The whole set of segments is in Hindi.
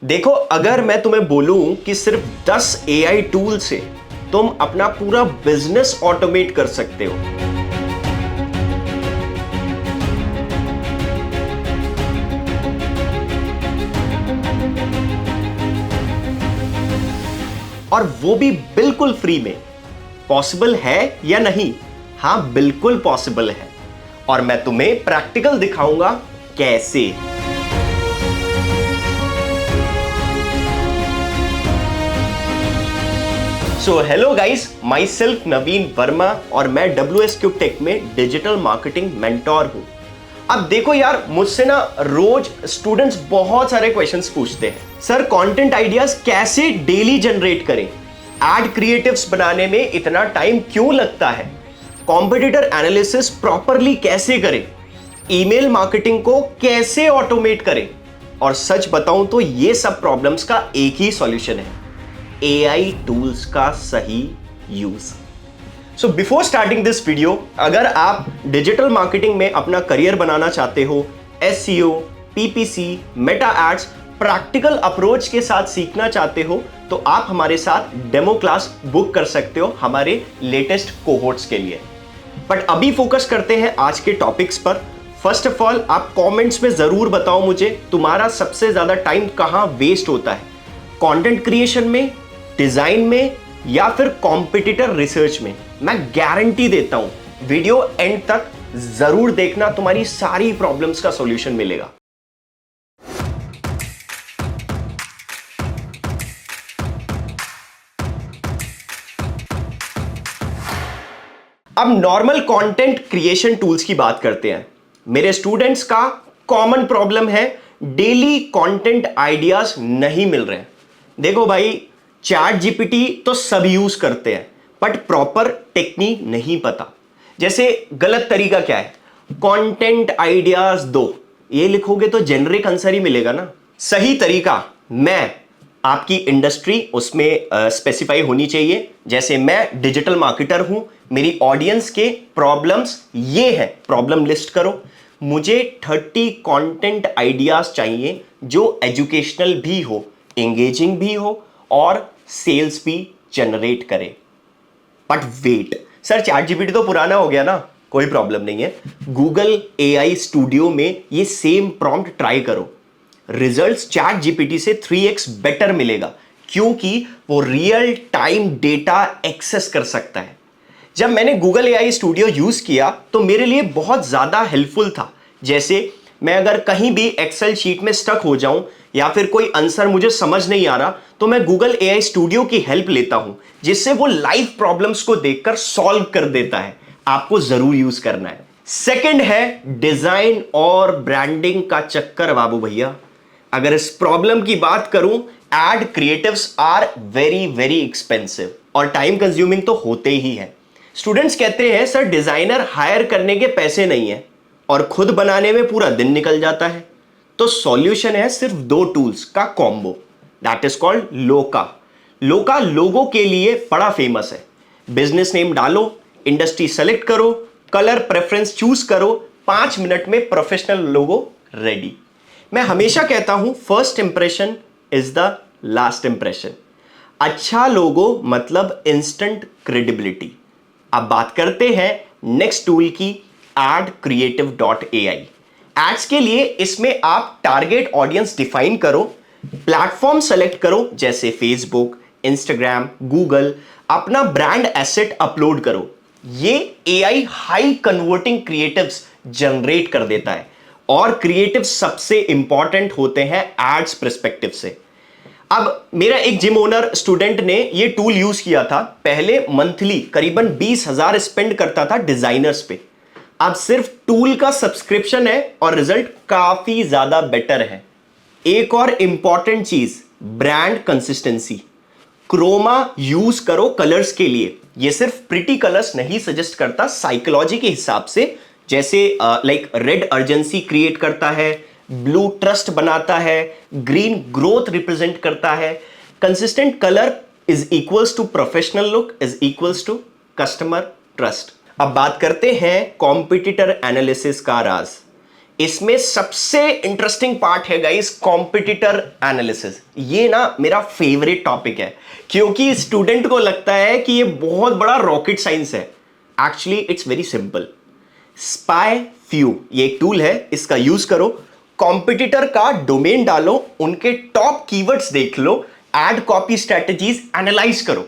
देखो, अगर मैं तुम्हें बोलूं कि सिर्फ 10 एआई टूल से तुम अपना पूरा बिजनेस ऑटोमेट कर सकते हो, और वो भी बिल्कुल फ्री में, पॉसिबल है या नहीं? हां, बिल्कुल पॉसिबल है। और मैं तुम्हें प्रैक्टिकल दिखाऊंगा कैसे। So hello guys, myself Naveen Verma और मैं WSQ टेक में डिजिटल मार्केटिंग मेंटोर हूं। अब देखो यार, मुझसे ना रोज स्टूडेंट्स बहुत सारे क्वेश्चंस पूछते हैं। सर, कंटेंट आइडियाज कैसे डेली जनरेट करें? एड क्रिएटिव्स बनाने में इतना टाइम क्यों लगता है? कॉम्पिटिटर एनालिसिस प्रॉपरली कैसे करें? ईमेल मार्केटिंग को कैसे ऑटोमेट करें? और सच बताऊं तो ये सब प्रॉब्लम्स का एक ही सॉल्यूशन है, एआई टूल्स का सही use. So before starting this video, अगर आप डिजिटल मार्केटिंग में अपना करियर बनाना चाहते हो, SEO, PPC, Meta ads practical approach के साथ सीखना चाहते हो, तो आप हमारे साथ डेमो क्लास बुक कर सकते हो हमारे लेटेस्ट कोहोर्ट्स के लिए। बट अभी फोकस करते हैं आज के टॉपिक्स पर। फर्स्ट ऑफ ऑल, आप कमेंट्स में जरूर बताओ मुझे तुम्हारा सबसे ज्यादा टाइम कहां वेस्ट होता है, कंटेंट क्रिएशन में, डिजाइन में, या फिर कॉम्पिटिटर रिसर्च में। मैं गारंटी देता हूं वीडियो एंड तक जरूर देखना, तुम्हारी सारी प्रॉब्लम्स का सॉल्यूशन मिलेगा। अब नॉर्मल कंटेंट क्रिएशन टूल्स की बात करते हैं। मेरे स्टूडेंट्स का कॉमन प्रॉब्लम है, डेली कंटेंट आइडियाज नहीं मिल रहे हैं। देखो भाई, चैट जीपीटी तो सब यूज करते हैं, बट प्रॉपर टेक्निक नहीं पता। जैसे गलत तरीका क्या है? कंटेंट आइडियाज दो, ये लिखोगे तो जेनरिक आंसर ही मिलेगा ना। सही तरीका, मैं आपकी इंडस्ट्री उसमें स्पेसिफाई होनी चाहिए। जैसे मैं डिजिटल मार्केटर हूं, मेरी ऑडियंस के प्रॉब्लम्स ये है, प्रॉब्लम लिस्ट करो। मुझे 30 कंटेंट आइडियाज चाहिए जो एजुकेशनल भी हो, एंगेजिंग भी हो और सेल्स भी जनरेट करे। But wait sir, Chat GPT तो पुराना हो गया ना। कोई प्रॉब्लम नहीं है, गूगल AI स्टूडियो में ये सेम प्रॉम्प्ट ट्राई करो। रिजल्ट्स चैट जीपीटी से 3x बेटर मिलेगा, क्योंकि वो रियल टाइम डेटा एक्सेस कर सकता है। जब मैंने गूगल AI स्टूडियो यूज किया तो मेरे लिए बहुत ज्यादा हेल्पफुल था। जैसे मैं अगर कहीं भी एक्सेल शीट में स्टक हो जाऊं या फिर कोई आंसर मुझे समझ नहीं आ रहा, तो मैं गूगल AI स्टूडियो की हेल्प लेता हूं, जिससे वो लाइव प्रॉब्लम्स को देखकर सॉल्व कर देता है। आपको जरूर यूज करना है। सेकंड है डिजाइन और ब्रांडिंग का चक्कर बाबू भैया। अगर इस प्रॉब्लम की बात करूं, ad creatives are very very expensive और टाइम कंज्यूमिंग तो होते ही है। स्टूडेंट्स कहते हैं सर, डिजाइनर हायर करने के पैसे नहीं है और खुद बनाने में पूरा दिन निकल जाता है। तो सॉल्यूशन है सिर्फ 2 टूल्स का कॉम्बो, दैट इज कॉल्ड लोका। लोका लोगो के लिए बड़ा फेमस है। बिजनेस नेम डालो, इंडस्ट्री सेलेक्ट करो, कलर प्रेफरेंस चूज करो, 5 मिनट में प्रोफेशनल लोगो रेडी। मैं हमेशा कहता हूं, first impression is the last impression. अच्छा लोगो मतलब इंस्टेंट क्रेडिबिलिटी। अब बात करते हैं नेक्स्ट टूल की, adcreative.ai। एड्स के लिए इसमें आप टारगेट ऑडियंस डिफाइन करो, प्लेटफॉर्म सेलेक्ट करो जैसे फेसबुक, इंस्टाग्राम, गूगल, अपना ब्रांड एसेट अपलोड करो। ये AI high converting creatives generate कर देता है और क्रिएटिव सबसे इंपॉर्टेंट होते हैं एड्स पर्सपेक्टिव से। अब मेरा एक जिम ओनर स्टूडेंट ने ये टूल यूज किया था। पहले मंथली करीबन 20,000 स्पेंड करता था डिजाइनर्स पे। अब सिर्फ टूल का सब्सक्रिप्शन है और रिजल्ट काफी ज्यादा बेटर है। एक और इंपॉर्टेंट चीज, ब्रांड कंसिस्टेंसी। क्रोमा यूज करो कलर्स के लिए। ये सिर्फ प्रिटी कलर्स नहीं सजेस्ट करता, साइकोलॉजी के हिसाब से। जैसे लाइक रेड अर्जेंसी क्रिएट करता है, ब्लू ट्रस्ट बनाता है, ग्रीन ग्रोथ रिप्रेजेंट करता है। Consistent colour is equals to professional look is equals to customer trust. अब बात करते हैं कॉम्पिटिटर एनालिसिस का राज। इसमें सबसे इंटरेस्टिंग पार्ट है गाइस कॉम्पिटिटर एनालिसिस। ये ना मेरा फेवरेट टॉपिक है, क्योंकि स्टूडेंट को लगता है कि ये बहुत बड़ा रॉकेट साइंस है। Actually it's very simple. Spy few ये एक टूल है, इसका यूज करो, कॉम्पिटिटर का डोमेन डालो, उनके टॉप कीवर्ड्स देख लो, एड कॉपी स्ट्रेटजीज एनालाइज करो,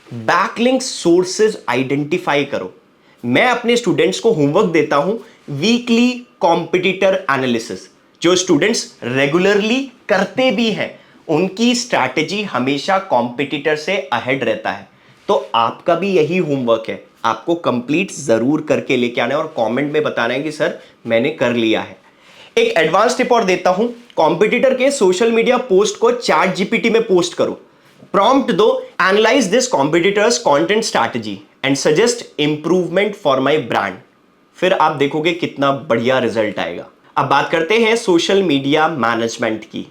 बैकलिंक सोर्सेज आइडेंटिफाई करो। मैं अपने स्टूडेंट्स को होमवर्क देता हूं वीकली कॉम्पिटिटर एनालिसिस, जो स्टूडेंट्स रेगुलरली करते भी हैं, उनकी स्ट्रैटेजी हमेशा कॉम्पिटिटर से अहेड रहता है। तो आपका भी यही होमवर्क है, आपको कंप्लीट जरूर करके लेके आना है और कमेंट में बताना है कि सर मैंने कर लिया है। एक एडवांस टिप और देता हूं, कॉम्पिटिटर के सोशल मीडिया पोस्ट को चैट जीपीटी में पोस्ट करो, प्रॉम्प्ट दो, analyse this competitors content strategy and suggest improvement for my brand. फिर आप देखोगे कितना बढ़िया रिजल्ट आएगा। अब बात करते हैं सोशल मीडिया मैनेजमेंट की।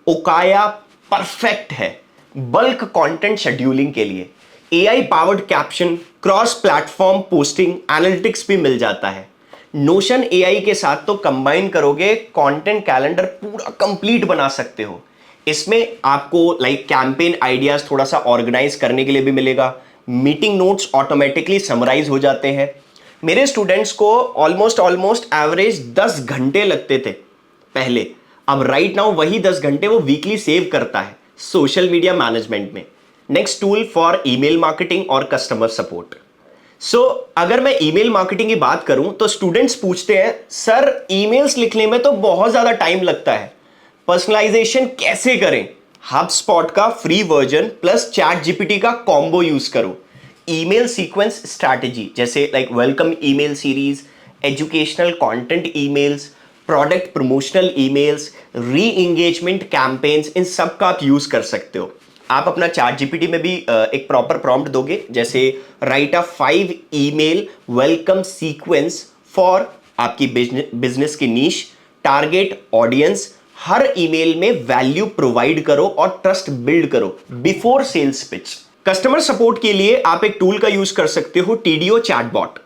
ओकाया परफेक्ट है बल्क कंटेंट शेड्यूलिंग के लिए। AI powered caption, cross platform posting, analytics भी मिल जाता है। नोशन एआई के साथ तो कंबाइन करोगे, कंटेंट कैलेंडर पूरा कंप्लीट बना सकते हो। इसमें आपको कैंपेन आइडियाज थोड़ा सा ऑर्गेनाइज करने के लिए भी मिलेगा। मीटिंग नोट्स ऑटोमेटिकली समराइज हो जाते हैं। मेरे स्टूडेंट्स को ऑलमोस्ट एवरेज 10 घंटे लगते थे पहले, अब राइट नाउ वही 10 घंटे वो वीकली सेव करता है सोशल मीडिया मैनेजमेंट में। Next tool for email marketing और कस्टमर सपोर्ट। सो अगर मैं ईमेल मार्केटिंग की बात करूं तो स्टूडेंट्स पूछते हैं सर ईमेल्स लिखने में तो बहुत ज्यादा टाइम लगता है, पर्सनलाइजेशन कैसे करें? HubSpot का free version plus chat GPT का कॉम्बो यूज करो। ईमेल सीक्वेंस स्ट्रैटेजी जैसे welcome email series, educational content emails, product promotional emails, री एंगेजमेंट कैंपेन्स, इन सब का आप यूज कर सकते हो। आप अपना चैट जीपीटी में भी एक प्रॉपर प्रॉम्प्ट दोगे, जैसे write a 5 email welcome sequence for आपकी बिजनेस की नीश, टारगेट ऑडियंस, हर ईमेल में वैल्यू प्रोवाइड करो और ट्रस्ट बिल्ड करो before sales pitch. Customer support के लिए आप एक टूल का यूज कर सकते हो, Tidio chatbot.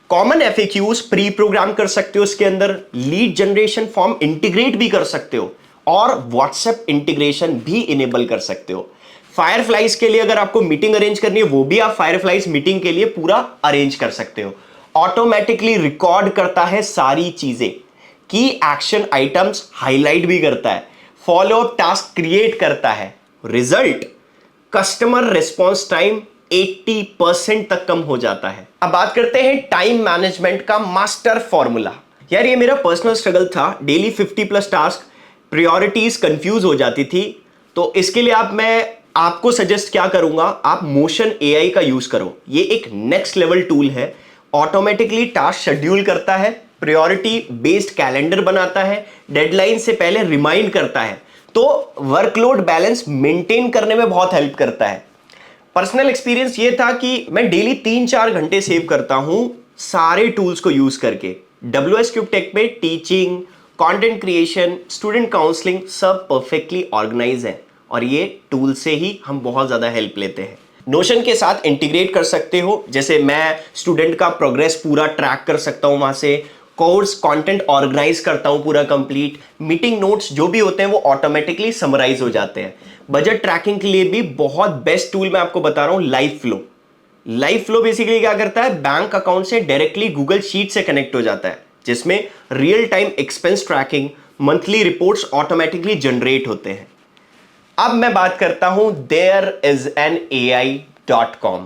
Common FAQs pre program कर सकते हो, उसके अंदर लीड जनरेशन फॉर्म इंटीग्रेट भी कर सकते हो और व्हाट्सएप इंटीग्रेशन भी इनेबल कर सकते हो। फायरफ्लाइज के लिए अगर आपको मीटिंग अरेंज करनी है, वो भी आप फायरफ्लाइज मीटिंग के लिए पूरा अरेंज कर सकते हो। ऑटोमेटिकली रिकॉर्ड करता है सारी चीजें, की एक्शन आइटम्स हाईलाइट भी करता है, फॉलो अप टास्क क्रिएट करता है। रिजल्ट, कस्टमर रिस्पॉन्स टाइम 80% तक कम हो जाता है। अब बात करते हैं टाइम मैनेजमेंट का मास्टर फॉर्मूला। यार ये मेरा पर्सनल स्ट्रगल था, डेली 50+ टास्क, प्रायोरिटीज कंफ्यूज हो जाती थी। तो इसके लिए मैं आपको सजेस्ट क्या करूंगा, आप मोशन एआई का यूज करो। ये एक नेक्स्ट लेवल टूल है, ऑटोमेटिकली टास्क शेड्यूल करता है, प्रायोरिटी बेस्ड कैलेंडर बनाता है, डेडलाइन से पहले रिमाइंड करता है, तो वर्कलोड बैलेंस मेंटेन करने में बहुत हेल्प करता है। पर्सनल एक्सपीरियंस ये था कि मैं डेली 3-4 घंटे सेव करता हूं सारे टूल्स को यूज करके। WS क्यूब टेक में teaching, content creation, student counselling सब परफेक्टली ऑर्गेनाइज है और ये टूल से ही हम बहुत ज्यादा हेल्प लेते हैं। नोशन के साथ इंटीग्रेट कर सकते हो, जैसे मैं स्टूडेंट का प्रोग्रेस पूरा ट्रैक कर सकता हूं वहां से, कोर्स कंटेंट ऑर्गेनाइज करता हूं पूरा कंप्लीट, मीटिंग नोट्स जो भी होते हैं वो ऑटोमेटिकली समराइज हो जाते हैं। बजट ट्रैकिंग के लिए भी बहुत बेस्ट टूल मैं आपको बता रहा हूं, live flow. Live flow basically क्या करता है, बैंक अकाउंट से डायरेक्टली गूगल शीट से कनेक्ट हो जाता है, जिसमें real time expense tracking, monthly reports automatically generate होते हैं। अब मैं बात करता हूं thereisan.ai.com।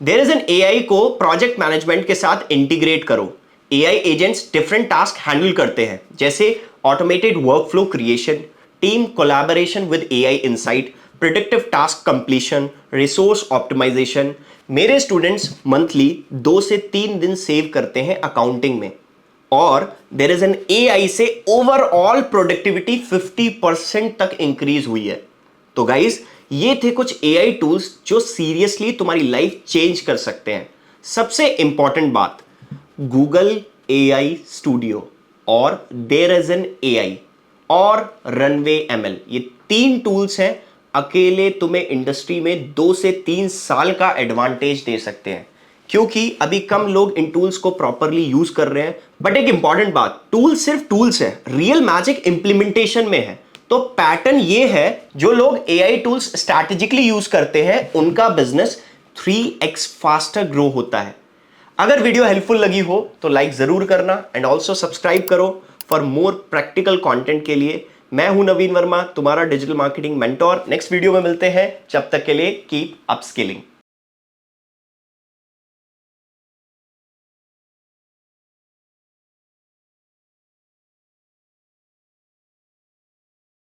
There is an AI को प्रोजेक्ट मैनेजमेंट के साथ इंटीग्रेट करो। AI agents different task handle करते हैं, जैसे automated workflow creation, team collaboration with AI insight, predictive task completion, resource optimization. मेरे स्टूडेंट्स मंथली 2 से 3 दिन सेव करते हैं अकाउंटिंग में, और देयर इज एन एआई से ओवरऑल प्रोडक्टिविटी 50% तक इंक्रीज हुई है। तो गाइस ये थे कुछ एआई टूल्स जो सीरियसली तुम्हारी लाइफ चेंज कर सकते हैं। सबसे इंपॉर्टेंट बात, गूगल एआई स्टूडियो और देयर इज एन एआई और रनवे एमएल, ये 3 टूल्स हैं, अकेले तुम्हें इंडस्ट्री में 2 से 3 साल का एडवांटेज दे सकते हैं। क्योंकि अभी कम लोग इन टूल्स को प्रॉपरली यूज कर रहे हैं। बट एक इंपॉर्टेंट बात, टूल्स सिर्फ टूल्स है, रियल मैजिक इंप्लीमेंटेशन में है। तो पैटर्न ये है, जो लोग एआई टूल्स स्ट्रैटेजिकली यूज करते हैं उनका बिजनेस 3x फास्टर ग्रो होता है। अगर वीडियो हेल्पफुल लगी हो तो लाइक जरूर करना एंड ऑल्सो सब्सक्राइब करो फॉर मोर प्रैक्टिकल कंटेंट के लिए। मैं हूं नवीन वर्मा, तुम्हारा digital marketing mentor. Next video में मिलते हैं, जब तक के लिए कीप अपस्किलिंग।